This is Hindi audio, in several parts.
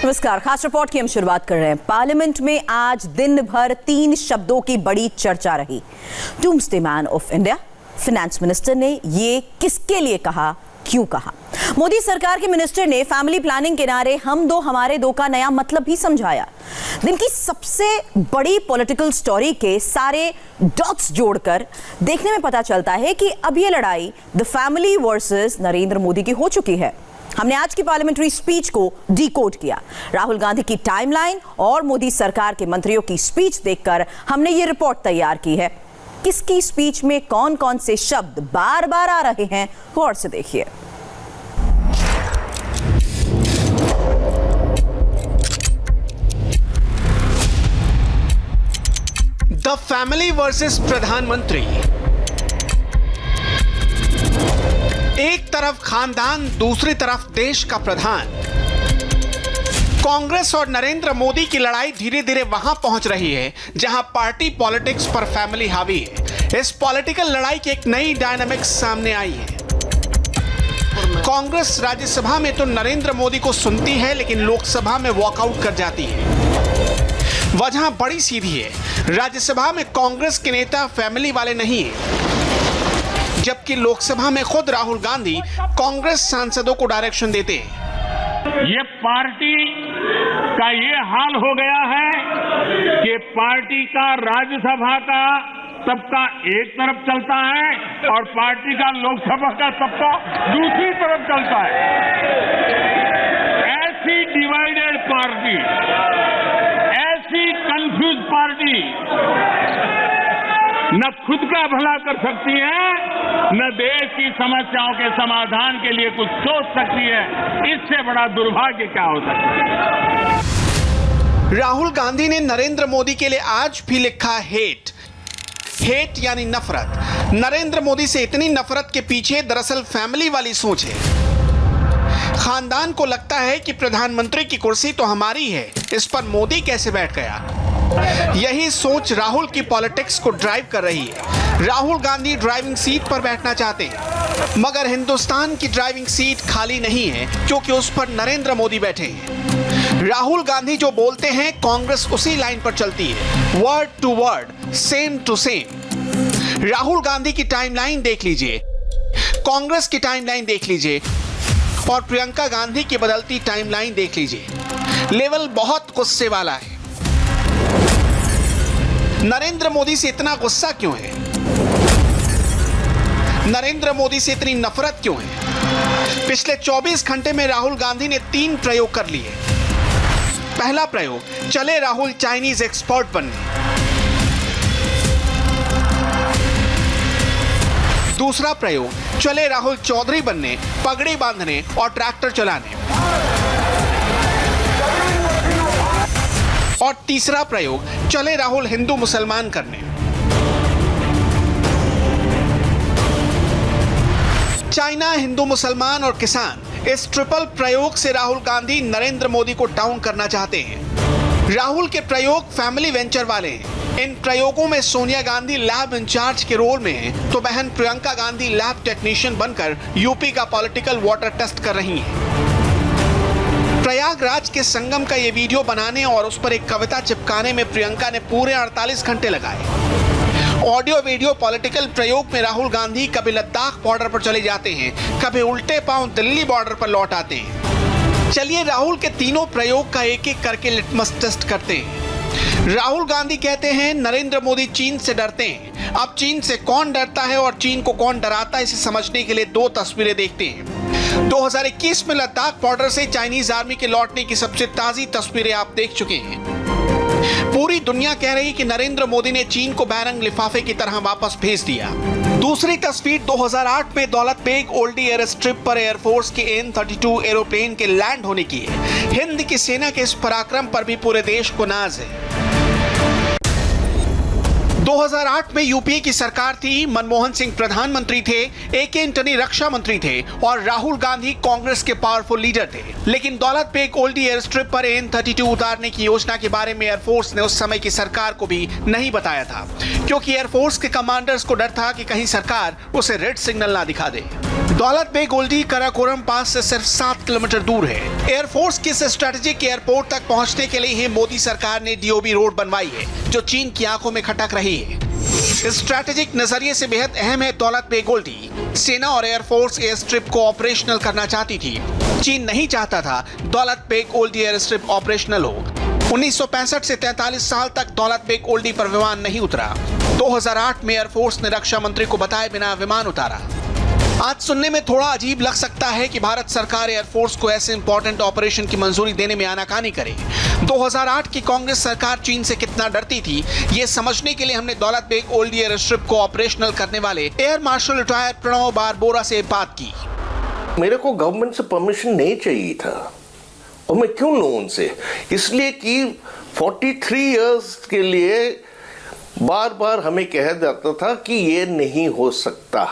नमस्कार। खास रिपोर्ट की हम शुरुआत कर रहे हैं। पार्लियामेंट में आज दिन भर 3 शब्दों की बड़ी चर्चा रही। Doomsday man of India. Finance minister ने ये किसके लिए कहा, क्यों कहा? मोदी सरकार के मिनिस्टर ने फैमिली प्लानिंग के नारे हम दो हमारे दो का नया मतलब भी समझाया। दिन की सबसे बड़ी पॉलिटिकल स्टोरी के सारे डॉट्स जोड़कर देखने में पता चलता है कि अब ये लड़ाई the family versus Narendra Modi की हो चुकी है। हमने आज की पार्लियामेंट्री स्पीच को डिकोड किया। राहुल गांधी की टाइमलाइन और मोदी सरकार के मंत्रियों की स्पीच देखकर हमने ये रिपोर्ट तैयार की है। किसकी स्पीच में कौन कौन से शब्द बार बार आ रहे हैं, गौर से देखिए। द फैमिली वर्सेस प्रधानमंत्री। एक तरफ खानदान, दूसरी तरफ देश का प्रधान। कांग्रेस और नरेंद्र मोदी की लड़ाई धीरे धीरे वहां पहुंच रही है जहां पार्टी पॉलिटिक्स पर फैमिली हावी है। इस पॉलिटिकल लड़ाई की एक नई डायनामिक्स सामने आई है। कांग्रेस राज्यसभा में तो नरेंद्र मोदी को सुनती है, लेकिन लोकसभा में वॉकआउट कर जाती है। वजह बड़ी सीधी है। राज्यसभा में कांग्रेस के नेता फैमिली वाले नहीं है, जबकि लोकसभा में खुद राहुल गांधी कांग्रेस सांसदों को डायरेक्शन देते हैं। ये पार्टी का ये हाल हो गया है कि पार्टी का राज्यसभा का सबका एक तरफ चलता है और पार्टी का लोकसभा का सबका दूसरी तरफ चलता है। ऐसी डिवाइडेड पार्टी, ऐसी कंफ्यूज पार्टी न खुद का भला कर सकती है, न देश की समस्याओं के समाधान के लिए कुछ सोच सकती है। इससे बड़ा दुर्भाग्य क्या हो सकता है? राहुल गांधी ने नरेंद्र मोदी के लिए आज भी लिखा हेट यानी नफरत। नरेंद्र मोदी से इतनी नफरत के पीछे दरअसल फैमिली वाली सोच है। खानदान को लगता है कि प्रधानमंत्री की कुर्सी तो हमारी है, इस पर मोदी कैसे बैठ गया। यही सोच राहुल की पॉलिटिक्स को ड्राइव कर रही है। राहुल गांधी ड्राइविंग सीट पर बैठना चाहते हैं, मगर हिंदुस्तान की ड्राइविंग सीट खाली नहीं है, क्योंकि उस पर नरेंद्र मोदी बैठे हैं। राहुल गांधी जो बोलते हैं, कांग्रेस उसी लाइन पर चलती है, word to word, same to same. Rahul Gandhi की टाइमलाइन देख लीजिए, कांग्रेस की टाइमलाइन देख लीजिए और प्रियंका गांधी की बदलती टाइमलाइन देख लीजिए। लेवल बहुत गुस्से वाला है। नरेंद्र मोदी से इतना गुस्सा क्यों है? नरेंद्र मोदी से इतनी नफरत क्यों है? पिछले 24 घंटे में राहुल गांधी ने 3 प्रयोग कर लिए। पहला प्रयोग, चले राहुल चाइनीज एक्सपर्ट बनने। दूसरा प्रयोग, चले राहुल चौधरी बनने, पगड़ी बांधने और ट्रैक्टर चलाने। और तीसरा प्रयोग, चले राहुल हिंदू मुसलमान करने। चाइना, हिंदू मुसलमान और किसान, इस ट्रिपल प्रयोग से राहुल गांधी नरेंद्र मोदी को डाउन करना चाहते हैं। राहुल के प्रयोग फैमिली वेंचर वाले हैं। इन प्रयोगों में सोनिया गांधी लैब इंचार्ज के रोल में हैं, तो बहन प्रियंका गांधी लैब टेक्नीशियन बनकर यूपी का पॉलिटिकल वाटर टेस्ट कर रही हैं। प्रयागराज के संगम का ये वीडियो बनाने और उस पर एक कविता चिपकाने में प्रियंका ने पूरे 48 घंटे लगाए। ऑडियो वीडियो पॉलिटिकल प्रयोग में राहुल गांधी कभी लद्दाख बॉर्डर पर चले जाते हैं, कभी उल्टे पांव दिल्ली बॉर्डर पर लौट आते हैं। चलिए राहुल के तीनों प्रयोग का एक एक करके लिटमस टेस्ट करते हैं। राहुल गांधी कहते हैं नरेंद्र मोदी चीन से डरते हैं। अब चीन से कौन डरता है और चीन को कौन डराता है, इसे समझने के लिए 2 तस्वीरें देखते हैं। 2021 में लद्दाख बॉर्डर से चाइनीज आर्मी के लौटने की सबसे ताजी तस्वीरें आप देख चुके हैं। पूरी दुनिया कह रही कि नरेंद्र मोदी ने चीन को बैरंग लिफाफे की तरह वापस भेज दिया। दूसरी तस्वीर 2008 में दौलत बेग ओल्डी एयर स्ट्रिप पर एयरफोर्स के AN-32 एरोप्लेन के लैंड होने की है। हिंद की सेना के इस पराक्रम पर भी पूरे देश को नाज है। 2008 में यूपीए की सरकार थी, मनमोहन सिंह प्रधानमंत्री थे, AK एंटनी रक्षा मंत्री थे और राहुल गांधी कांग्रेस के पावरफुल लीडर थे। लेकिन दौलत बेग ओल्डी एयर स्ट्रिप पर AN-32 उतारने की योजना के बारे में एयरफोर्स ने उस समय की सरकार को भी नहीं बताया था, क्योंकि एयरफोर्स के कमांडर्स को डर था कि कहीं सरकार उसे रेड सिग्नल ना दिखा दे। दौलत बेग ओल्डी कराकोरम पास से सिर्फ 7 किलोमीटर दूर है। एयरफोर्स के इस स्ट्रेटेजिक एयरपोर्ट तक पहुंचने के लिए ही मोदी सरकार ने डीओबी रोड बनवाई है, जो चीन की आंखों में खटक रही है। इस स्ट्रेटेजिक नजरिए से बेहद अहम है दौलत बेग ओल्डी। सेना और एयरफोर्स एयर स्ट्रिप को ऑपरेशनल करना चाहती थी। चीन नहीं चाहता था Daulat Beg Oldi air strip operational हो। 1965 से 43 साल तक दौलत बेग ओल्डी पर विमान नहीं उतरा। 2008 में एयरफोर्स ने रक्षा मंत्री को बताए बिना विमान उतारा। आज सुनने में थोड़ा अजीब लग सकता है कि भारत सरकार एयरफोर्स को ऐसे इंपॉर्टेंट ऑपरेशन की मंजूरी देने में आनाकानी करे। 2008 की कांग्रेस सरकार चीन से कितना डरती थी, ये समझने के लिए हमने दौलत बेग ओल्डी एयर स्ट्रिप को ऑपरेशनल करने वाले air marshal retired Pranav Barbora से बात की। मेरे को गवर्नमेंट से परमिशन नहीं चाहिए था, और मैं क्यों लूं उनसे? इसलिए कि 43 इयर्स के लिए बार बार हमें कहा जाता था कि ये नहीं हो सकता,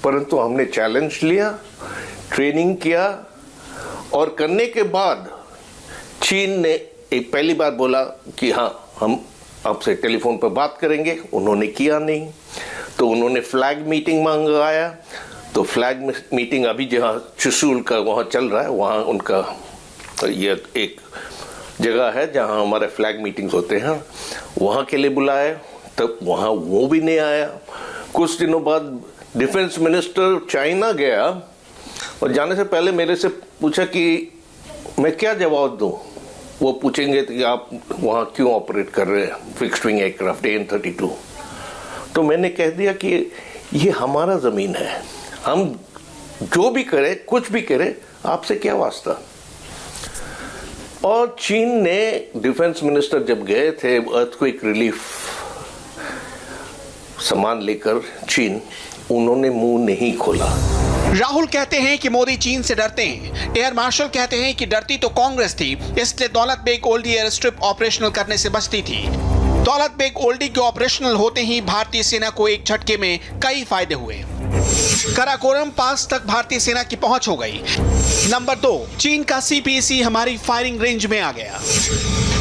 परंतु हमने चैलेंज लिया, ट्रेनिंग किया, और करने के बाद चीन ने एक पहली बार बोला कि हाँ, हम आपसे टेलीफोन पर बात करेंगे। उन्होंने किया नहीं, तो उन्होंने फ्लैग मीटिंग मंगाया। तो फ्लैग मीटिंग अभी जहाँ चुशूल का वहाँ चल रहा है, वहाँ उनका ये एक जगह है जहाँ हमारे फ्लैग मीटिंग्स होते हैं, वहाँ के लिए बुलाया। तब वहाँ वो भी नहीं आया। कुछ दिनों बाद डिफेंस मिनिस्टर चाइना गया, और जाने से पहले मेरे से पूछा कि मैं क्या जवाब दूं। वो पूछेंगे कि आप वहाँ क्यों ऑपरेट कर रहे हैं फिक्स्ड विंग एयरक्राफ्ट AN-32। तो मैंने कह दिया कि ये हमारा ज़मीन है, हम जो भी करें, कुछ भी करें, आपसे क्या वास्ता। और चीन ने डिफेंस मिनिस्टर जब गए थे अर्थक्वेक रिलीफ सामान लेकर चीन, उन्होंने मुंह नहीं खोला। राहुल कहते हैं कि मोदी चीन से डरते हैं। एयर मार्शल कहते हैं कि डरती तो कांग्रेस थी, इसलिए Daulat Beg Oldi air strip operational करने से बचती थी। दौलत बेग ओल्डी के ऑपरेशनल होते ही भारतीय सेना को एक झटके में कई फायदे हुए। कराकोरम पास तक भारतीय सेना की पहुंच हो गई। नंबर 2, चीन का CPEC हमारी फायरिंग रेंज में आ गया।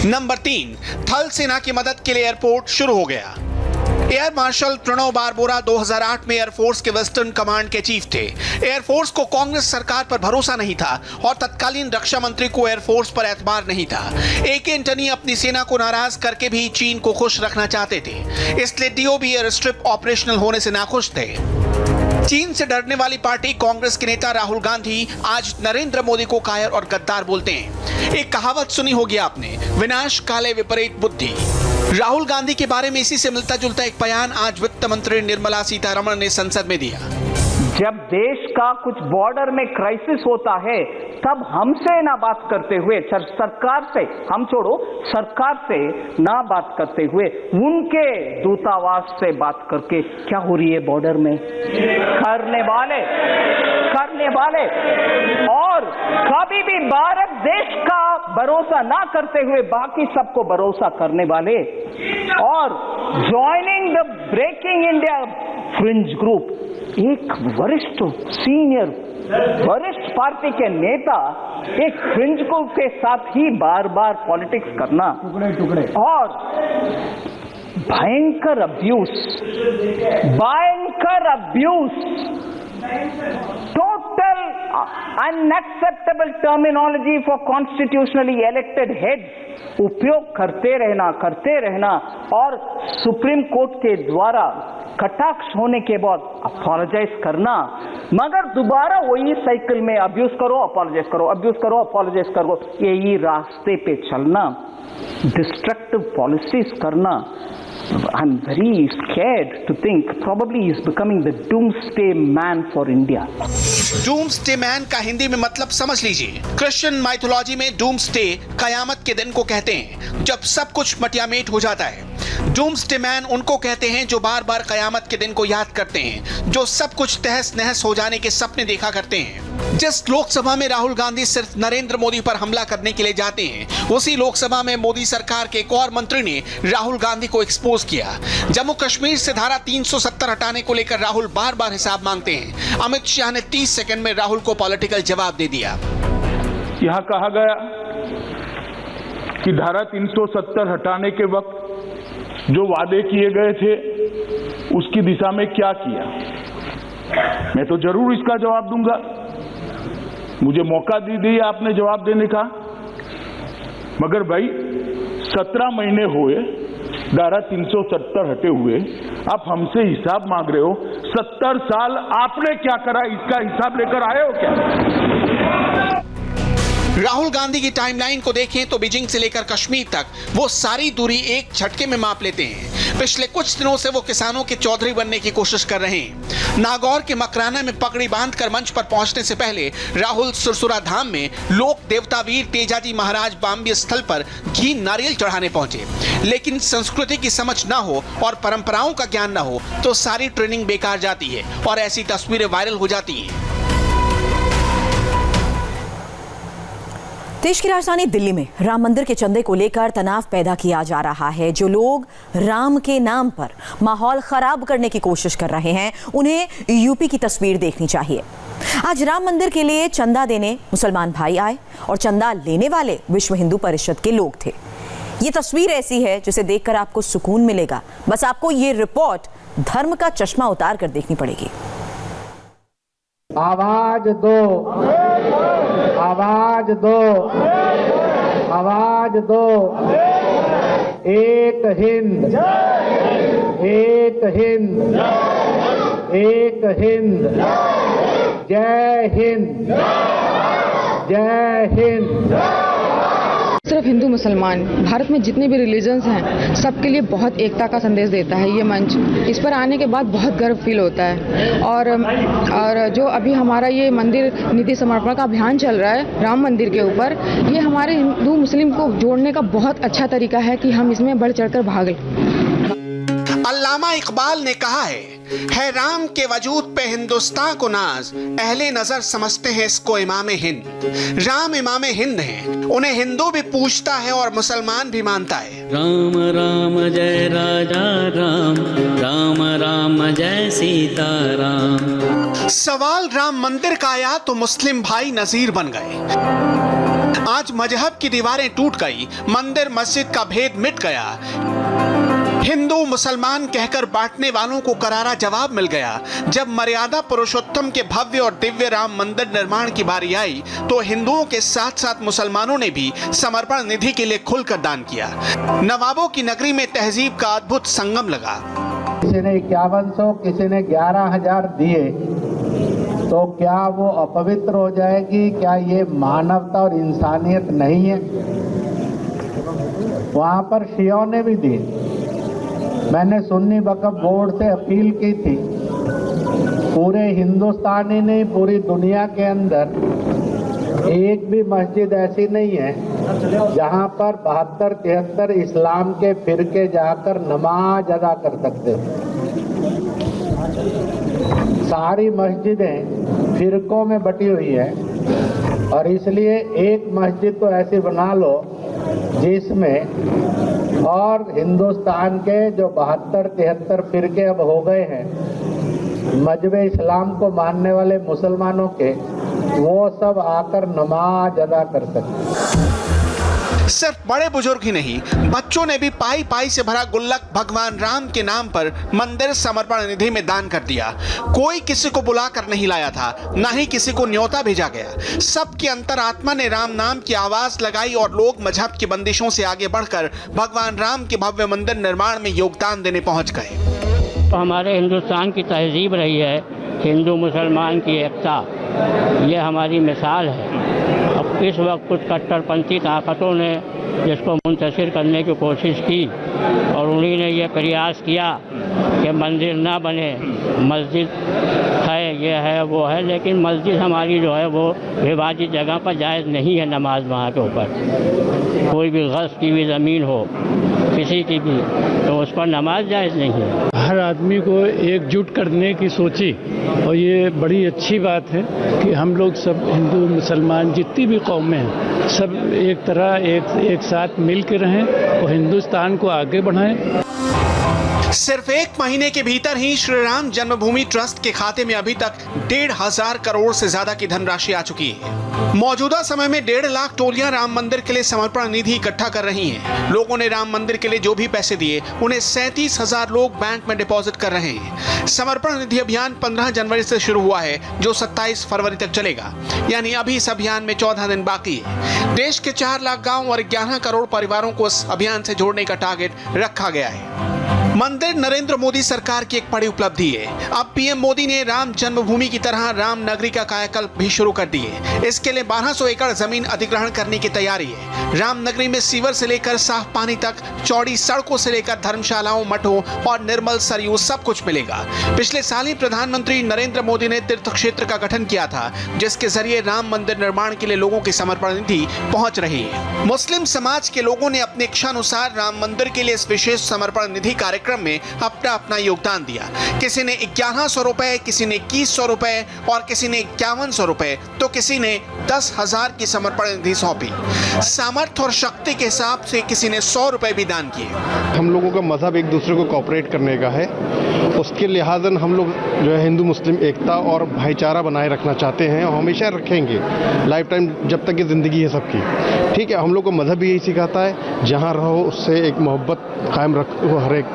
नंबर 3, थल सेना की मदद के लिए एयरपोर्ट शुरू हो गया। एयर मार्शल प्रणव बारबोरा 2008 में एयरफोर्स के वेस्टर्न कमांड के चीफ थे। एयरफोर्स को कांग्रेस सरकार पर भरोसा नहीं था, और तत्कालीन रक्षा मंत्री को एयरफोर्स पर एतबार नहीं था। AK एंटनी अपनी सेना को नाराज करके भी चीन को खुश रखना चाहते थे, इसलिए DOB एयर स्ट्रिप ऑपरेशनल होने से नाखुश थे। चीन से डरने वाली पार्टी कांग्रेस के नेता राहुल गांधी आज नरेंद्र मोदी को कायर और गद्दार बोलते हैं। एक कहावत सुनी होगी आपने, विनाश काले विपरीत बुद्धि। राहुल गांधी के बारे में इसी से मिलता जुलता एक बयान आज वित्त मंत्री निर्मला सीतारमण ने संसद में दिया। जब देश का कुछ बॉर्डर में क्राइसिस होता है, तब हमसे ना बात करते हुए, सरकार से, हम छोड़ो, सरकार से ना बात करते हुए उनके दूतावास से बात करके क्या हो रही है बॉर्डर में करने वाले और कभी भी भारत देश का भरोसा ना करते हुए बाकी सबको भरोसा करने वाले, और joining the breaking India fringe group, एक वरिष्ठ पार्टी के नेता एक फ्रिंज ग्रुप के साथ ही बार बार पॉलिटिक्स करना और भयंकर abuse, total unacceptable terminology for constitutionally elected heads उपयोग करते रहना और सुप्रीम कोर्ट के द्वारा कटाक्ष होने के बाद अपोलोजाइज करना, मगर दोबारा वही साइकिल में अब्यूज करो, अपोलोजाइज करो, यही रास्ते पे चलना, डिस्ट्रक्टिव पॉलिसीज करना। I'm very scared to think probably he's becoming the doomsday man for India. Doomsday man का हिंदी में मतलब समझ लीजिए। क्रिश्चियन माइथोलॉजी में डूम्सडे कयामत के दिन को कहते हैं, जब सब कुछ मटियामेट हो जाता है। डूम्सडे मैन उनको कहते हैं जो बार बार कयामत के दिन को याद करते हैं, जो सब कुछ तहस नहस हो जाने के सपने देखा करते हैं। जिस लोकसभा में राहुल गांधी सिर्फ नरेंद्र मोदी पर हमला करने के लिए जाते हैं, उसी लोकसभा में मोदी सरकार के एक और मंत्री ने राहुल गांधी को एक्सपोज किया। जम्मू कश्मीर से धारा 370 हटाने को लेकर राहुल बार बार हिसाब मांगते हैं। अमित शाह ने 30 सेकंड में राहुल को पॉलिटिकल जवाब दे दिया। यहाँ कहा गया कि धारा 370 हटाने के वक्त जो वादे किए गए थे उसकी दिशा में क्या किया। मैं तो जरूर इसका जवाब दूंगा। मुझे मौका दी आपने जवाब देने का। मगर भाई 17 महीने हुए, धारा 370 हटे हुए, आप हमसे हिसाब मांग रहे हो। 70 साल आपने क्या करा, इसका हिसाब लेकर आए हो क्या? राहुल गांधी की टाइमलाइन को देखें तो बीजिंग से लेकर कश्मीर तक वो सारी दूरी एक झटके में माप लेते हैं। पिछले कुछ दिनों से वो किसानों के चौधरी बनने की कोशिश कर रहे हैं। नागौर के मकराना में पगड़ी बांधकर मंच पर पहुंचने से पहले राहुल सुरसुरा धाम में लोक देवता वीर तेजाजी महाराज बाम्बी स्थल पर घी नारियल चढ़ाने पहुंचे। लेकिन संस्कृति की समझ ना हो और परंपराओं का ज्ञान ना हो तो सारी ट्रेनिंग बेकार जाती है और ऐसी तस्वीरें वायरल हो जाती हैं। देश की राजधानी दिल्ली में राम मंदिर के चंदे को लेकर तनाव पैदा किया जा रहा है। जो लोग राम के नाम पर माहौल खराब करने की कोशिश कर रहे हैं, उन्हें यूपी की तस्वीर देखनी चाहिए। आज राम मंदिर के लिए चंदा देने मुसलमान भाई आए और चंदा लेने वाले विश्व हिंदू परिषद के लोग थे। ये तस्वीर ऐसी है जिसे देखकर आपको सुकून मिलेगा। बस आपको ये रिपोर्ट धर्म का चश्मा उतार कर देखनी पड़ेगी। आवाज दो, आवाज दो, आवाज दो। एक हिंद, एक हिंद, एक हिंद। जय हिंद, जय हिंद। सिर्फ हिंदू मुसलमान, भारत में जितने भी रिलीजन्स हैं सबके लिए बहुत एकता का संदेश देता है ये मंच। इस पर आने के बाद बहुत गर्व फील होता है। और जो अभी हमारा ये मंदिर निधि समर्पण का अभियान चल रहा है राम मंदिर के ऊपर, ये हमारे हिंदू मुस्लिम को जोड़ने का बहुत अच्छा तरीका है कि हम इसमें बढ़ चढ़कर भाग लें। अल्लामा इकबाल ने कहा है राम के वजूद पे हिंदुस्तान को नाज, अहले नजर समझते हैं इसको इमामे हिंद। राम इमामे हिंद हैं, उन्हें हिंदू भी पूछता है और मुसलमान भी मानता है। राम राम जय राजा राम, राम राम जय सीता राम। सवाल राम मंदिर का आया तो मुस्लिम भाई नजीर बन गए। आज मजहब की दीवारें टूट गई, मंदिर मस्जिद का भेद मिट गया। हिंदू मुसलमान कहकर बांटने वालों को करारा जवाब मिल गया। जब मर्यादा पुरुषोत्तम के भव्य और दिव्य राम मंदिर निर्माण की बारी आई तो हिंदुओं के साथ साथ मुसलमानों ने भी समर्पण निधि के लिए खुलकर दान किया। नवाबों की नगरी में तहजीब का अद्भुत संगम लगा। किसी ने 5100, किसी ने 11,000 दिए, तो क्या वो अपवित्र हो जाएगी? क्या ये मानवता और इंसानियत नहीं है? वहां पर शियों ने भी दी। मैंने सुन्नी वक्फ बोर्ड से अपील की थी, पूरे हिंदुस्तान ही नहीं पूरी दुनिया के अंदर एक भी मस्जिद ऐसी नहीं है जहां पर 72-73 इस्लाम के फिरके जाकर नमाज अदा कर सकते हो। सारी मस्जिदें फिरकों में बटी हुई है और इसलिए एक मस्जिद तो ऐसी बना लो जिसमें और हिंदुस्तान के जो 72-73 फिरके अब हो गए हैं मजहब इस्लाम को मानने वाले मुसलमानों के, वो सब आकर नमाज अदा कर सकते। सिर्फ बड़े बुजुर्ग ही नहीं, बच्चों ने भी पाई पाई से भरा गुल्लक भगवान राम के नाम पर मंदिर समर्पण निधि में दान कर दिया। कोई किसी को बुलाकर नहीं लाया था, ना ही किसी को न्योता भेजा गया। सबकी अंतरात्मा ने राम नाम की आवाज लगाई और लोग मजहब की बंदिशों से आगे बढ़कर भगवान राम के भव्य मंदिर निर्माण में योगदान देने पहुंच गए। तो हमारे हिंदुस्तान की तहजीब रही है हिंदू मुसलमान की एकता, ये हमारी मिसाल है। अब इस वक्त कुछ कट्टरपंथी ताकतों ने जिसको मुंतशिर करने की कोशिश की और उन्हीं ने ये प्रयास किया कि मंदिर ना बने, मस्जिद है, ये है वो है, लेकिन मस्जिद हमारी जो है वो विवादित जगह पर जायज़ नहीं है। नमाज वहाँ के ऊपर कोई भी गस्ब की भी ज़मीन हो किसी की भी, तो उस पर नमाज जायज़ नहीं है। हर आदमी को एकजुट करने की सोची और ये बड़ी अच्छी बात है कि हम लोग सब हिंदू मुसलमान जितनी भी कौमें हैं सब एक तरह एक साथ मिल के रहें और हिंदुस्तान को आगे बढ़ाएं। सिर्फ एक महीने के भीतर ही श्री राम जन्मभूमि ट्रस्ट के खाते में अभी तक 1,500 करोड़ से ज्यादा की धनराशि आ चुकी है। मौजूदा समय में 1.5 लाख टोलियां राम मंदिर के लिए समर्पण निधि इकट्ठा कर रही हैं। लोगों ने राम मंदिर के लिए जो भी पैसे दिए उन्हें 37,000 लोग बैंक में डिपॉजिट कर रहे हैं। समर्पण निधि अभियान 15 जनवरी से शुरू हुआ है, जो 27 फरवरी तक चलेगा। यानी अभी इस अभियान में 14 दिन बाकी है। देश के 4 लाख गाँव और 11 करोड़ परिवारों को इस अभियान से जोड़ने का टारगेट रखा गया है। मंदिर नरेंद्र मोदी सरकार की एक बड़ी उपलब्धि है। अब पीएम मोदी ने राम जन्मभूमि की तरह राम नगरी का कायाकल्प भी शुरू कर दी है। इसके लिए 1200 एकड़ जमीन अधिग्रहण करने की तैयारी है। राम नगरी में सीवर से लेकर साफ पानी तक, चौड़ी सड़कों से लेकर धर्मशालाओं, मठों और निर्मल सरयू सब कुछ मिलेगा। पिछले साल ही प्रधानमंत्री नरेंद्र मोदी ने तीर्थ क्षेत्र का गठन किया था, जिसके जरिए राम मंदिर निर्माण के लिए लोगों की समर्पण निधि पहुंच रही है। मुस्लिम समाज के लोगों ने अपने इच्छानुसार राम मंदिर के लिए इस विशेष समर्पण निधि कार्यक्रम में अपना योगदान दिया। किसी ने 1100 रुपए, किसी ने 2100 रुपए और किसी ने 5100 रुपए, तो किसी ने 10,000 की समर्पण निधि सौंपी। सामर्थ्य और शक्ति के हिसाब से किसी ने 100 रुपए भी दान किए। हम लोगों का मजहब एक दूसरे को कोऑपरेट करने का है, उसके लिहाजन हम लोग जो है हिंदू मुस्लिम एकता और भाईचारा बनाए रखना चाहते हैं और हमेशा रखेंगे, लाइफ टाइम जब तक ये ज़िंदगी है सबकी। ठीक है, हम लोग को मजहब भी यही सिखाता है, जहाँ रहो उससे एक मोहब्बत कायम रखो, हर एक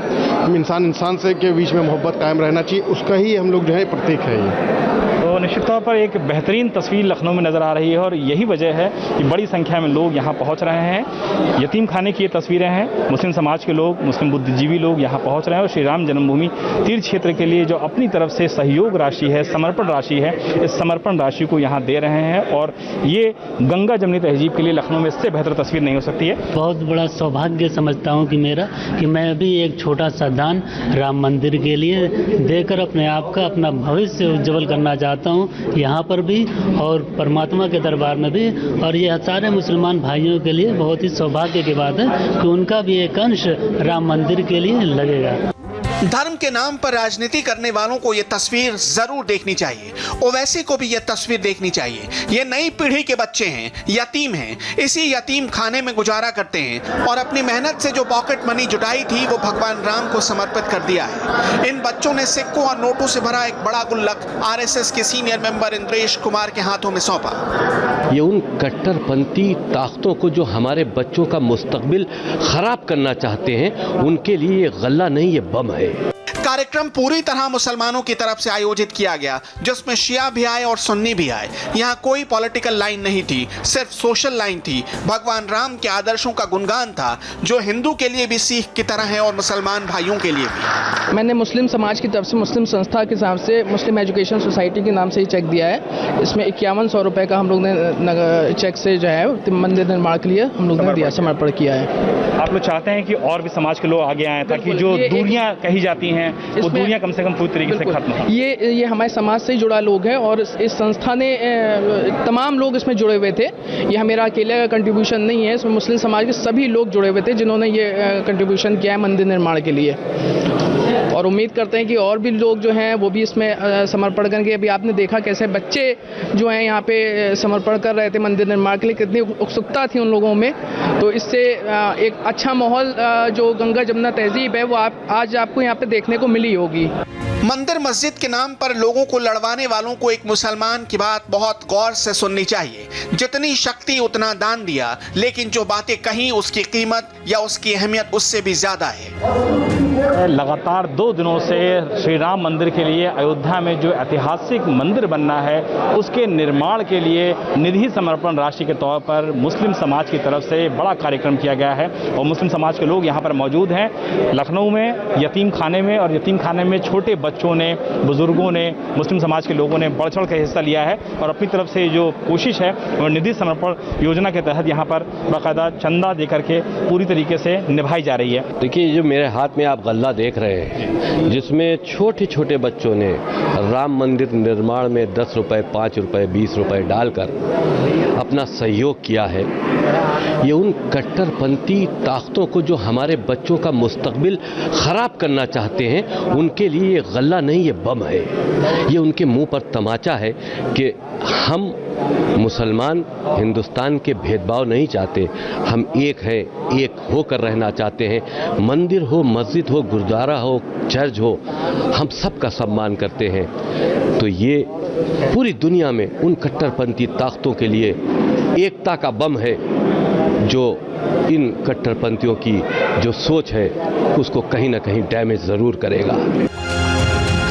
इंसान से के बीच में मोहब्बत कायम रहना चाहिए, उसका ही हम लोग जो है प्रतीक है ये। तो निश्चित तौर पर एक बेहतरीन तस्वीर लखनऊ में नज़र आ रही है और यही वजह है कि बड़ी संख्या में लोग यहाँ पहुँच रहे हैं। यतीम खाने की ये तस्वीरें हैं। मुस्लिम समाज के लोग, मुस्लिम बुद्धिजीवी लोग यहाँ पहुँच रहे हैं और श्री राम जन्मभूमि तीर्थ क्षेत्र के लिए जो अपनी तरफ से सहयोग राशि है, समर्पण राशि है, इस समर्पण राशि को यहाँ दे रहे हैं और ये गंगा जमनी तहजीब के लिए लखनऊ में इससे बेहतर तस्वीर नहीं हो सकती है। बहुत बड़ा सौभाग्य समझता हूँ कि मेरा कि मैं भी एक छोटा सा दान राम मंदिर के लिए देकर अपने आप का, अपना भविष्य उज्जवल करना चाहता हूँ, यहाँ पर भी और परमात्मा के दरबार में भी। और ये सारे मुसलमान भाइयों के लिए बहुत ही सौभाग्य की बात है कि उनका भी एक अंश राम मंदिर के लिए लगेगा। धर्म के नाम पर राजनीति करने वालों को यह तस्वीर जरूर देखनी चाहिए। ओवैसी को भी यह तस्वीर देखनी चाहिए। ये नई पीढ़ी के बच्चे हैं, यतीम हैं, इसी यतीम खाने में गुजारा करते हैं और अपनी मेहनत से जो पॉकेट मनी जुटाई थी वो भगवान राम को समर्पित कर दिया है। इन बच्चों ने सिक्कों और नोटों से भरा एक बड़ा गुल्लक आरएसएस के सीनियर मेंबर इंद्रेश कुमार के हाथों में सौंपा। ये उन कट्टरपंथी ताकतों को जो हमारे बच्चों का मुस्तकबिल खराब करना चाहते हैं, उनके लिए ये गल्ला नहीं, ये बम है। कार्यक्रम पूरी तरह मुसलमानों की तरफ से आयोजित किया गया, जिसमें शिया भी आए और सुन्नी भी आए। यहाँ कोई पॉलिटिकल लाइन नहीं थी, सिर्फ सोशल लाइन थी। भगवान राम के आदर्शों का गुणगान था, जो हिंदू के लिए भी सीख की तरह है और मुसलमान भाइयों के लिए भी। मैंने मुस्लिम समाज की तरफ से, मुस्लिम संस्था के हिसाब से, मुस्लिम एजुकेशन सोसाइटी के नाम से ही चेक दिया है। इसमें 5100 रुपए का हम लोग ने चेक से जो है मंदिर निर्माण के लिए हम लोग ने दिया, समर्पण किया है। आप लोग चाहते हैं कि और भी समाज के लोग आगे आए ताकि जो दूरियां कही जाती हैं वो दूरियां कम से कम पूरी तरीके से खत्म हो। ये हमारे समाज से जुड़ा लोग हैं और इस संस्था ने तमाम लोग इसमें जुड़े हुए थे। यह मेरा अकेले का कंट्रीब्यूशन नहीं है, इसमें मुस्लिम समाज के सभी लोग जुड़े हुए थे जिन्होंने ये कंट्रीब्यूशन किया है मंदिर निर्माण के लिए। और उम्मीद करते हैं कि और भी लोग जो हैं वो भी इसमें समर्पण करेंगे। अभी आपने देखा कैसे बच्चे जो हैं यहाँ पे समर्पण कर रहे थे मंदिर निर्माण के लिए, कितनी उत्सुकता थी उन लोगों में। तो इससे एक अच्छा माहौल जो गंगा जमुना तहजीब है वो आज आपको यहाँ पे देखने को मिली होगी। मंदिर मस्जिद के नाम पर लोगों को लड़वाने वालों को एक मुसलमान की बात बहुत गौर से सुननी चाहिए। जितनी शक्ति उतना दान दिया, लेकिन जो बातें कहीं उसकी कीमत या उसकी अहमियत उससे भी ज्यादा है। लगातार 2 दिनों से श्री राम मंदिर के लिए अयोध्या में जो ऐतिहासिक मंदिर बनना है उसके निर्माण के लिए निधि समर्पण राशि के तौर पर मुस्लिम समाज की तरफ से बड़ा कार्यक्रम किया गया है और मुस्लिम समाज के लोग यहाँ पर मौजूद हैं। लखनऊ में यतीम खाने में, और यतीम खाने में छोटे बच्चों ने, बुजुर्गों ने, मुस्लिम समाज के लोगों ने बढ़ चढ़ कर हिस्सा लिया है और अपनी तरफ से जो कोशिश है वो निधि समर्पण योजना के तहत यहाँ पर बाकायदा चंदा दे करके पूरी तरीके से निभाई जा रही है। देखिए, जो मेरे हाथ में आप गल्ला देख रहे हैं, जिसमें छोटे छोटे बच्चों ने राम मंदिर निर्माण में 10 रुपए, 5 रुपए, 20 रुपए डालकर अपना सहयोग किया है, ये उन कट्टरपंथी ताकतों को जो हमारे बच्चों का मुस्तकबिल खराब करना चाहते हैं, उनके लिए ये गल्ला नहीं, ये बम है। ये उनके मुंह पर तमाचा है कि हम मुसलमान हिंदुस्तान के भेदभाव नहीं चाहते, हम एक है, एक होकर रहना चाहते हैं। मंदिर हो, मस्जिद हो, गुरुद्वारा हो, चर्च हो, हम सबका सम्मान करते हैं। तो ये पूरी दुनिया में उन कट्टरपंथी ताकतों के लिए एकता का बम है, जो इन कट्टरपंथियों की जो सोच है उसको कहीं ना कहीं डैमेज जरूर करेगा।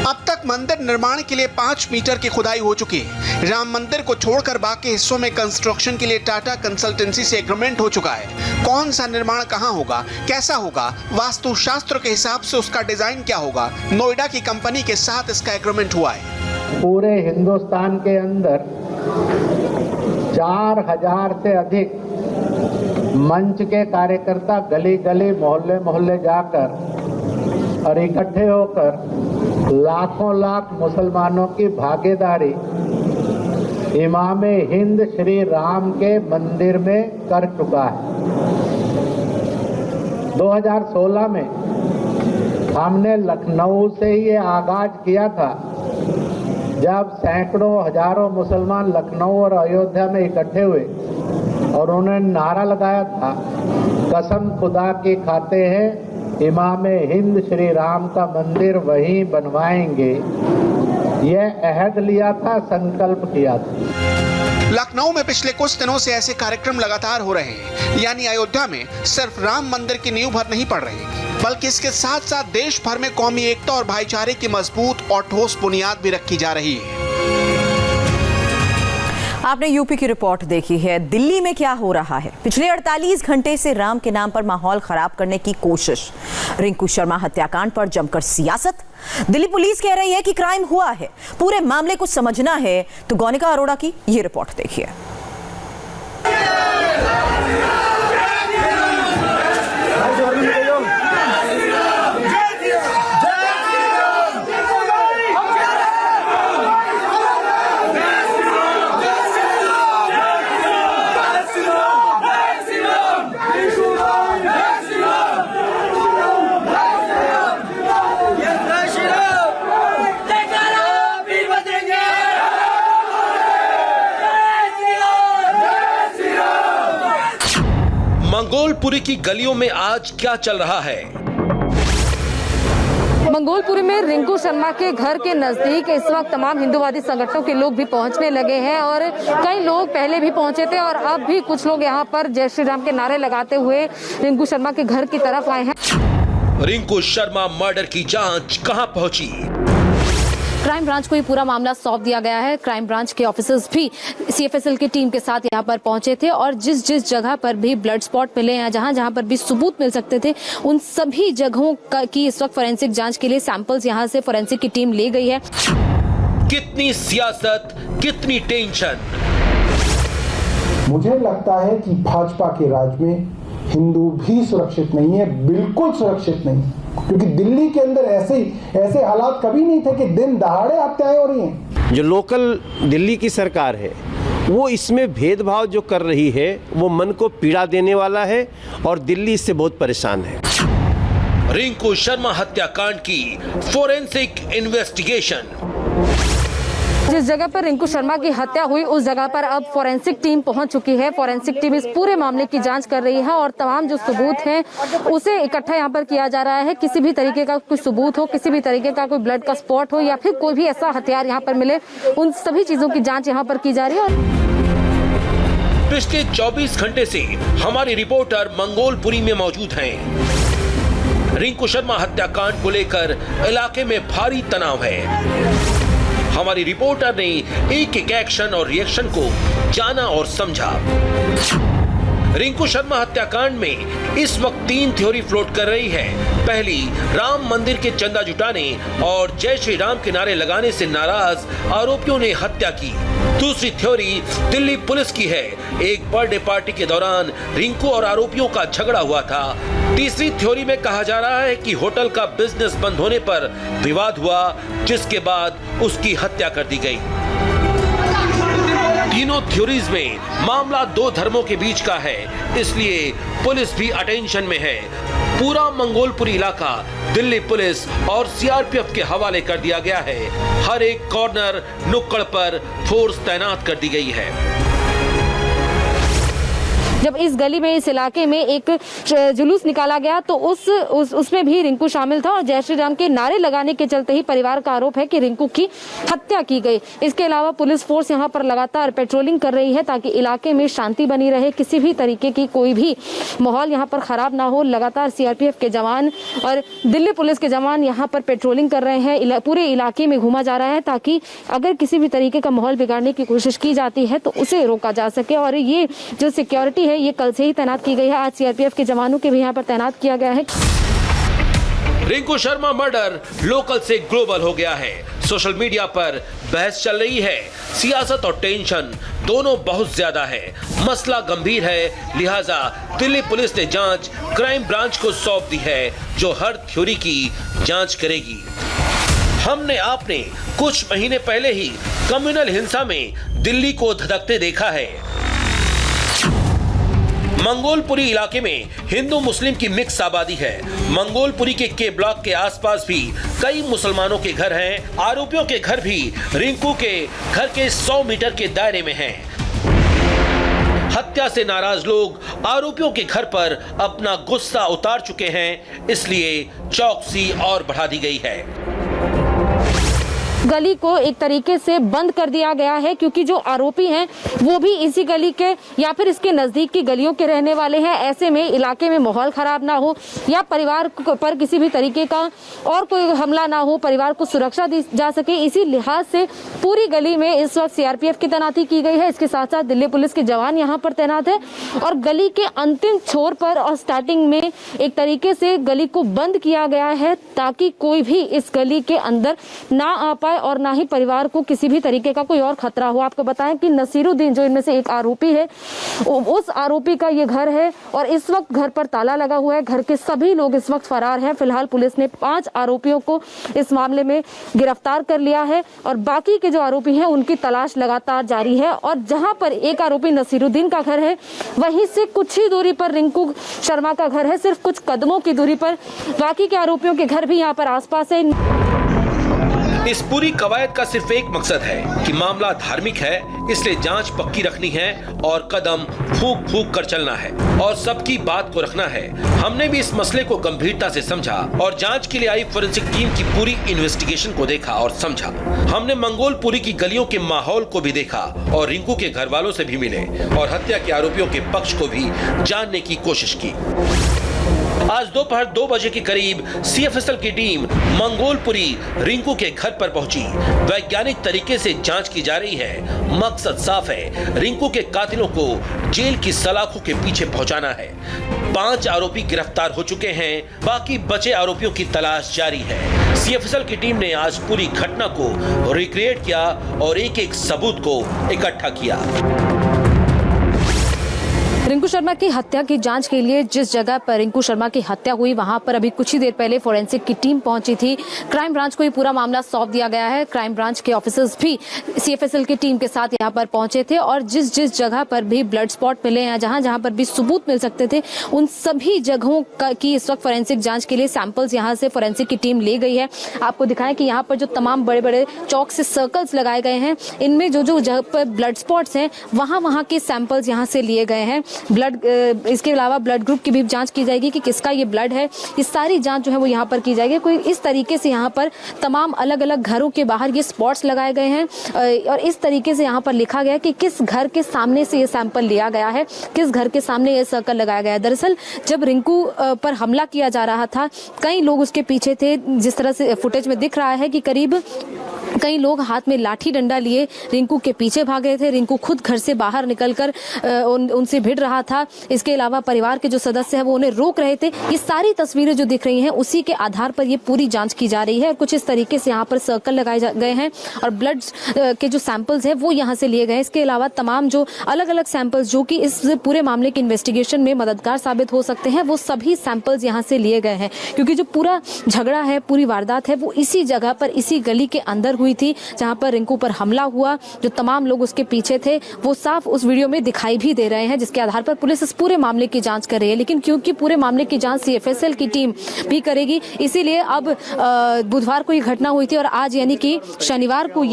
अब तक मंदिर निर्माण के लिए 5 मीटर की खुदाई हो चुकी है। राम मंदिर को छोड़कर बाकी हिस्सों में कंस्ट्रक्शन के लिए टाटा कंसल्टेंसी से एग्रीमेंट हो चुका है। कौन सा निर्माण कहां होगा, कैसा होगा, वास्तुशास्त्र के हिसाब से उसका डिजाइन क्या होगा, नोएडा की कंपनी के साथ इसका एग्रीमेंट हुआ है। पूरे हिंदुस्तान के अंदर 4000 से अधिक मंच के कार्यकर्ता गली गली, मोहल्ले मोहल्ले जाकर और इकट्ठे होकर लाखों लाख मुसलमानों की भागीदारी इमामे हिंद श्री राम के मंदिर में कर चुका है। 2016 में हमने लखनऊ से ये आगाज किया था, जब सैकड़ों हजारों मुसलमान लखनऊ और अयोध्या में इकट्ठे हुए और उन्होंने नारा लगाया था, कसम खुदा की खाते हैं इमामे हिंद श्री राम का मंदिर वहीं बनवाएंगे। यह अहद लिया था, संकल्प किया था। लखनऊ में पिछले कुछ दिनों से ऐसे कार्यक्रम लगातार हो रहे हैं, यानी अयोध्या में सिर्फ राम मंदिर की नींव भर नहीं पड़ रही, बल्कि इसके साथ साथ देश भर में कौमी एकता और भाईचारे की मजबूत और ठोस बुनियाद भी रखी जा रही है। आपने यूपी की रिपोर्ट देखी है, दिल्ली में क्या हो रहा है। पिछले 48 घंटे से राम के नाम पर माहौल खराब करने की कोशिश। रिंकू शर्मा हत्याकांड पर जमकर सियासत। दिल्ली पुलिस कह रही है कि क्राइम हुआ है, पूरे मामले को समझना है तो गौनिका अरोड़ा की ये रिपोर्ट देखिए। मंगोलपुरी की गलियों में आज क्या चल रहा है? मंगोलपुरी में रिंकू शर्मा के घर के नजदीक इस वक्त तमाम हिंदूवादी संगठनों के लोग भी पहुंचने लगे हैं और कई लोग पहले भी पहुंचे थे और अब भी कुछ लोग यहां पर जय श्री राम के नारे लगाते हुए रिंकू शर्मा के घर की तरफ आए हैं। रिंकू शर्मा मर्डर की जांच कहां पहुंची? क्राइम ब्रांच को ये पूरा मामला सौंप दिया गया है। क्राइम ब्रांच के ऑफिसर्स भी सीएफएसएल की टीम के साथ यहाँ पर पहुंचे थे और जिस जिस जगह पर भी ब्लड स्पॉट मिले हैं, जहाँ जहाँ पर भी सबूत मिल सकते थे, उन सभी जगहों की इस वक्त फोरेंसिक जांच के लिए सैंपल्स यहाँ से फोरेंसिक की टीम ले गई है। कितनी सियासत, कितनी टेंशन। मुझे लगता है कि भाजपा के राज में हिंदू भी सुरक्षित नहीं है, बिल्कुल सुरक्षित नहीं, क्योंकि दिल्ली के अंदर ऐसे हालात कभी नहीं थे कि दिन दहाड़े हत्याएं हो रही हैं। जो लोकल दिल्ली की सरकार है वो इसमें भेदभाव जो कर रही है वो मन को पीड़ा देने वाला है और दिल्ली इससे बहुत परेशान है। रिंकू शर्मा हत्याकांड की फोरेंसिक इन्वेस्टिगेशन। जिस जगह पर रिंकू शर्मा की हत्या हुई उस जगह पर अब फोरेंसिक टीम पहुंच चुकी है। फोरेंसिक टीम इस पूरे मामले की जांच कर रही है और तमाम जो सबूत हैं उसे इकट्ठा यहाँ पर किया जा रहा है। किसी भी तरीके का कोई सबूत हो, किसी भी तरीके का कोई ब्लड का स्पॉट हो या फिर कोई भी ऐसा हथियार यहाँ पर मिले, उन सभी चीजों की जाँच यहाँ पर की जा रही है। पिछले 24 घंटे से हमारे रिपोर्टर मंगोलपुरी में मौजूद हैं। रिंकू शर्मा हत्याकांड को लेकर इलाके में भारी तनाव है। हमारी रिपोर्टर ने एक एक एक्शन और रिएक्शन को जाना और समझा। रिंकू शर्मा हत्याकांड में इस वक्त 3 थ्योरी फ्लोट कर रही है। पहली, राम मंदिर के चंदा जुटाने और जय श्री राम के नारे लगाने से नाराज आरोपियों ने हत्या की। दूसरी थ्योरी दिल्ली पुलिस की है। एक बर्थडे पार्टी के दौरान रिंकू और आरोपियों का झगड़ा हुआ था। तीसरी थ्योरी में कहा जा रहा है कि होटल का बिजनेस बंद होने पर विवाद हुआ, जिसके बाद उसकी हत्या कर दी गई। तीनों थ्योरीज में मामला 2 धर्मों के बीच का है, इसलिए पुलिस भी अटेंशन में है। पूरा मंगोलपुरी इलाका दिल्ली पुलिस और सीआरपीएफ के हवाले कर दिया गया है। हर एक कॉर्नर, नुक्कड़ पर फोर्स तैनात कर दी गई है। जब इस गली में, इस इलाके में एक जुलूस निकाला गया तो उसमें भी रिंकू शामिल था और जय श्री राम के नारे लगाने के चलते ही परिवार का आरोप है कि रिंकू की हत्या की गई। इसके अलावा पुलिस फोर्स यहाँ पर लगातार पेट्रोलिंग कर रही है ताकि इलाके में शांति बनी रहे, किसी भी तरीके की कोई भी माहौल यहाँ पर खराब ना हो। लगातार सीआरपीएफ के जवान और दिल्ली पुलिस के जवान यहाँ पर पेट्रोलिंग कर रहे हैं। पूरे इलाके में घूमा जा रहा है ताकि अगर किसी भी तरीके का माहौल बिगाड़ने की कोशिश की जाती है तो उसे रोका जा सके। और ये जो सिक्योरिटी है ये कल से ही तैनात की गई है। आज सीआरपीएफ के जवानों के भी यहाँ पर तैनात किया गया है। रिंकू शर्मा मर्डर लोकल से ग्लोबल हो गया है। सोशल मीडिया पर बहस चल रही है। सियासत और टेंशन दोनों बहुत ज्यादा है। मसला गंभीर है, लिहाजा दिल्ली पुलिस ने जांच क्राइम ब्रांच को सौंप दी है, जो हर थ्योरी की जांच करेगी। हमने आपने कुछ महीने पहले ही कम्युनल हिंसा में दिल्ली को धधकते देखा है। मंगोलपुरी इलाके में हिंदू मुस्लिम की मिक्स आबादी है। मंगोलपुरी के ब्लॉक के आसपास भी कई मुसलमानों के घर हैं। आरोपियों के घर भी रिंकू के घर के 100 मीटर के दायरे में हैं। हत्या से नाराज लोग आरोपियों के घर पर अपना गुस्सा उतार चुके हैं, इसलिए चौकसी और बढ़ा दी गई है। गली को एक तरीके से बंद कर दिया गया है क्योंकि जो आरोपी हैं वो भी इसी गली के या फिर इसके नजदीक की गलियों के रहने वाले हैं। ऐसे में इलाके में माहौल खराब ना हो या परिवार पर किसी भी तरीके का और कोई हमला ना हो, परिवार को सुरक्षा दी जा सके, इसी लिहाज से पूरी गली में इस वक्त सीआरपीएफ की तैनाती की गई है। इसके साथ साथ दिल्ली पुलिस के जवान यहाँ पर तैनात है और गली के अंतिम छोर पर और स्टार्टिंग में एक तरीके से गली को बंद किया गया है ताकि कोई भी इस गली के अंदर ना आ पाए और ना ही परिवार को किसी भी तरीके का कोई और खतरा हो। आपको बताएं कि नसीरुद्दीन जो इनमें से एक आरोपी है, उस आरोपी का ये घर है और इस वक्त घर पर ताला लगा हुआ है। घर के सभी लोग इस वक्त फरार हैं। फिलहाल पुलिस ने 5 आरोपियों को इस मामले में गिरफ्तार कर लिया है और बाकी के जो आरोपी हैं उनकी तलाश लगातार जारी है। और जहां पर एक आरोपी नसीरुद्दीन का घर है, वहीं से कुछ ही दूरी पर रिंकू शर्मा का घर है, सिर्फ कुछ कदमों की दूरी पर। बाकी के आरोपियों के घर भी यहाँ पर आसपास है। इस पूरी कवायद का सिर्फ एक मकसद है कि मामला धार्मिक है, इसलिए जांच पक्की रखनी है और कदम फूंक फूंक कर चलना है और सबकी बात को रखना है। हमने भी इस मसले को गंभीरता से समझा और जांच के लिए आई फोरेंसिक टीम की पूरी इन्वेस्टिगेशन को देखा और समझा। हमने मंगोलपुरी की गलियों के माहौल को भी देखा और रिंकू के घर वालों से भी मिले और हत्या के आरोपियों के पक्ष को भी जानने की कोशिश की। आज दोपहर 2 बजे के करीब सीएफएसएल की टीम मंगोलपुरी रिंकू के घर पर पहुंची। वैज्ञानिक तरीके से जांच की जा रही है। मकसद साफ है, रिंकू के कातिलों को जेल की सलाखों के पीछे पहुंचाना है। 5 आरोपी गिरफ्तार हो चुके हैं, बाकी बचे आरोपियों की तलाश जारी है। सीएफएसएल की टीम ने आज पूरी घटना को रिक्रिएट किया और एक-एक सबूत को इकट्ठा किया। रिंकू शर्मा की हत्या की जांच के लिए जिस जगह पर रिंकू शर्मा की हत्या हुई वहां पर अभी कुछ ही देर पहले फोरेंसिक की टीम पहुंची थी। क्राइम ब्रांच को ये पूरा मामला सौंप दिया गया है। क्राइम ब्रांच के ऑफिसर्स भी सीएफएसएल की टीम के साथ यहां पर पहुंचे थे और जिस जिस जगह पर भी ब्लड स्पॉट मिले हैं, जहां जहां पर भी सबूत मिल सकते थे, उन सभी जगहों की इस वक्त फोरेंसिक जांच के लिए सैंपल्स यहां से फोरेंसिक की टीम ले गई है। आपको दिखाएं कि यहाँ पर जो तमाम बड़े बड़े चौक से सर्कल्स लगाए गए हैं, इनमें जो जो जगह पर ब्लड स्पॉट्स हैं वहां के सैंपल्स यहाँ से लिए गए हैं। ब्लड इसके अलावा ब्लड ग्रुप की भी जांच की जाएगी कि किसका ये ब्लड है। इस सारी जांच जो है वो यहाँ पर की जाएगी। कोई इस तरीके से यहाँ पर तमाम अलग अलग घरों के बाहर ये स्पॉट्स लगाए गए हैं और इस तरीके से यहाँ पर लिखा गया कि किस घर के सामने से ये सैंपल लिया गया है, किस घर के सामने ये सर्कल लगाया गया है। दरअसल जब रिंकू पर हमला किया जा रहा था, कई लोग उसके पीछे थे। जिस तरह से फुटेज में दिख रहा है कि करीब कई लोग हाथ में लाठी डंडा लिए रिंकू के पीछे भागे थे। रिंकू खुद घर से बाहर निकलकर उनसे भिड़ रहा था। इसके अलावा परिवार के जो सदस्य हैं वो उन्हें रोक रहे थे। ये सारी तस्वीरें जो दिख रही हैं उसी के आधार पर ये पूरी जांच की जा रही है और कुछ इस तरीके से यहाँ पर सर्कल लगाए गए हैं और ब्लड के जो सैंपल्स हैं वो यहाँ से लिए गए। इसके अलावा तमाम जो अलग अलग सैंपल्स जो कि इस पूरे मामले की इन्वेस्टिगेशन में मददगार साबित हो सकते हैं, वो सभी सैंपल्स यहाँ से लिए गए हैं क्योंकि जो पूरा झगड़ा है, पूरी वारदात है, वो इसी जगह पर, इसी गली के अंदर हुई हुई थी, जहां पर रिंकू पर हमला हुआ, जो तमाम लोग उसके पीछे थे वो साफ उस वीडियो में दिखाई भी दे रहे हैं, जिसके आधार पर पुलिस इस पूरे मामले की जांच कर रही है। लेकिन क्योंकि पूरे मामले की जांच CFSL की टीम भी करेगी, इसीलिए अब बुधवार को ये घटना हुई थी और आज यानी कि शनिवार को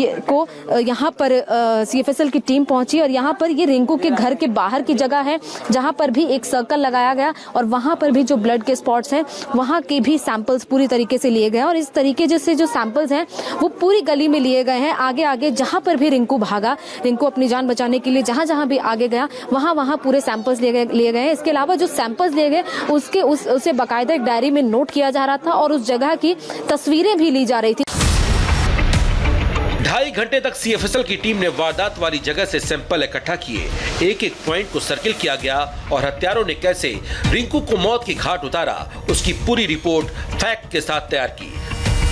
यहाँ पर CFSL की टीम पहुंची और यहाँ पर ये रिंकू के घर के बाहर की जगह है, जहाँ पर भी एक सर्कल लगाया गया और वहाँ पर भी जो ब्लड के स्पॉट्स हैं वहाँ के भी सैंपल्स पूरी तरीके से लिए गए और इस तरीके से जो सैंपल्स हैं वो पूरी गली में लिए गए हैं। आगे आगे जहाँ पर भी रिंकू भागा, रिंकू अपनी जान बचाने के लिए जहाँ जहाँ भी आगे गया वहाँ पूरे सैंपल्स लिए गए हैं। इसके अलावा जो सैंपल्स लिए गए उसे बाकायदा एक डायरी में नोट किया जा रहा था और उस जगह की तस्वीरें भी ली जा रही थी। 2.5 घंटे तक CFSL की टीम ने वारदात वाली जगह से सैंपल इकट्ठा किए। एक एक पॉइंट को सर्किल किया गया और हत्यारों ने कैसे रिंकू को मौत की घाट उतारा, उसकी पूरी रिपोर्ट फैक्ट के साथ तैयार की।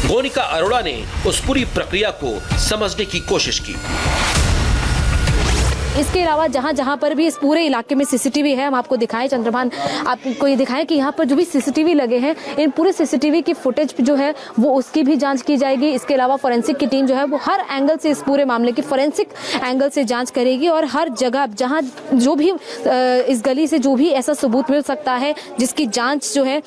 गोनिका अरोड़ा ने उस पूरी प्रक्रिया को समझने की कोशिश की। इसके अलावा जहां जहां पर भी इस पूरे इलाके में CCTV है, हम आपको दिखाएं, चंद्रभान आपको ये दिखाएं कि यहाँ पर जो भी CCTV लगे हैं, इन पूरे CCTV की फुटेज जो है वो उसकी भी जांच की जाएगी। इसके अलावा फोरेंसिक की टीम जो है वो हर एंगल से इस पूरे मामले की फोरेंसिक एंगल से जांच करेगी और हर जगह जहां जो भी इस गली से जो भी ऐसा सबूत मिल सकता है जिसकी जांच जो है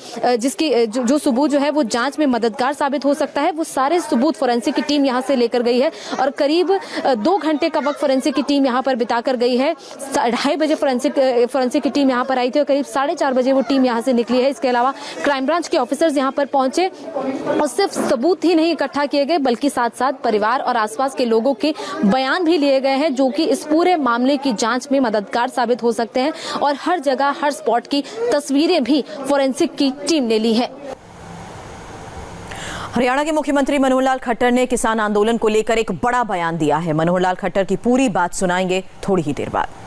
जो सबूत जो है वो जांच में मददगार साबित हो सकता है, वो सारे सबूत फोरेंसिक की टीम यहाँ से लेकर गई है और करीब 2 घंटे का वक्त फोरेंसिक की टीम यहाँ पर कर गई है। 2:30 बजे फोरेंसिक की टीम यहाँ पर आई थी और करीब 4:30 बजे वो टीम यहाँ से निकली है। इसके अलावा क्राइम ब्रांच के ऑफिसर्स यहाँ पर पहुंचे और सिर्फ सबूत ही नहीं इकट्ठा किए गए बल्कि साथ साथ परिवार और आसपास के लोगों के बयान भी लिए गए हैं, जो कि इस पूरे मामले की जांच में मददगार साबित हो सकते हैं और हर जगह हर स्पॉट की तस्वीरें भी फोरेंसिक की टीम ने ली है। हरियाणा के मुख्यमंत्री मनोहर लाल खट्टर ने किसान आंदोलन को लेकर एक बड़ा बयान दिया है। मनोहर लाल खट्टर की पूरी बात सुनाएंगे थोड़ी ही देर बाद।